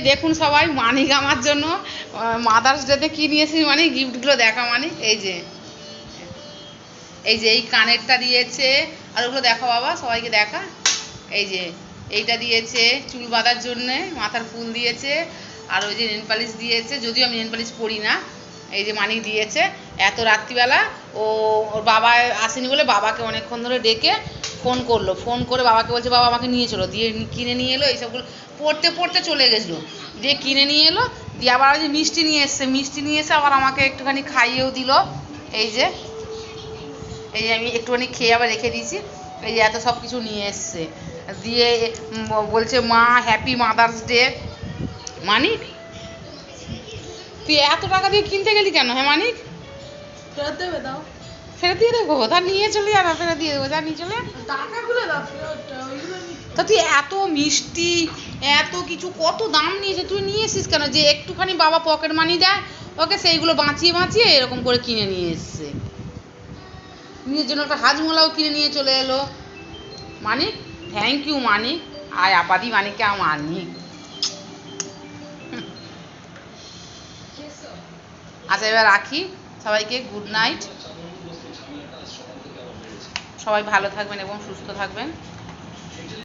দেখুন সবাই মানিক আমার জন্য মাদার্স ডেতে কি নিয়েছি, মানে গিফটগুলো দেখা, মানে এই যে এই কানেরটা দিয়েছে, আর ওগুলো দেখো বাবা, সবাইকে দেখা। এই যে এইটা দিয়েছে চুল বাঁধার জন্যে, মাথার ফুল দিয়েছে, আর ওই যে নেল পালিশ দিয়েছে, যদিও আমি নেল পালিশ পরি না। এই যে মানিক দিয়েছে। এত রাত্রিবেলা ওর বাবা আসেনি বলে বাবাকে অনেকক্ষণ ধরে ডেকে ফোন করলো, ফোন করে বাবাকে বলছে বাবা আমাকে নিয়ে চলো, দিয়ে কিনে নিয়ে এলো। এইসবগুলো পড়তে পড়তে চলে গেছিলো, দিয়ে কিনে নিয়ে এলো, দিয়ে আবার ওই যে মিষ্টি নিয়ে এসছে, মিষ্টি নিয়ে এসে আবার আমাকে একটুখানি খাইয়েও দিল। এই যে আমি একটুখানি খেয়ে আবার রেখে দিয়েছি। এই যে এত সব কিছু নিয়ে এসছে, দিয়ে বলছে মা হ্যাপি মাদার্স ডে। মানিক তুই এত টাকা দিয়ে কিনতে গেলি কেন? হ্যাঁ মানিক, ফেরত দেবে দাও। ফেরত দিয়ে দেবো? তা নিয়ে চলে যা না, ফেরত দিয়ে দেবো, যা নিয়ে চলে। টাকাগুলো দাও, ফেরতটা ওইগুলো তা তুই এত মিষ্টি এত কিছু কত দাম নিয়েছে, তুই নিয়ে এসিস কেন? যে একটুখানি বাবা পকেট মানি দেয় ওকে, সেইগুলো বাঁচিয়ে বাঁচিয়ে এরকম করে কিনে নিয়ে এসছে। নিজের জন্য একটা হাজমোলাও কিনে নিয়ে চলে এলো। মানিক থ্যাংক ইউ মানিক, আয় আপাদি মানিককে মানিক। আচ্ছা এবার রাখি, সবাইকে গুড নাইট, সবাই ভালো থাকবেন এবং সুস্থ থাকবেন।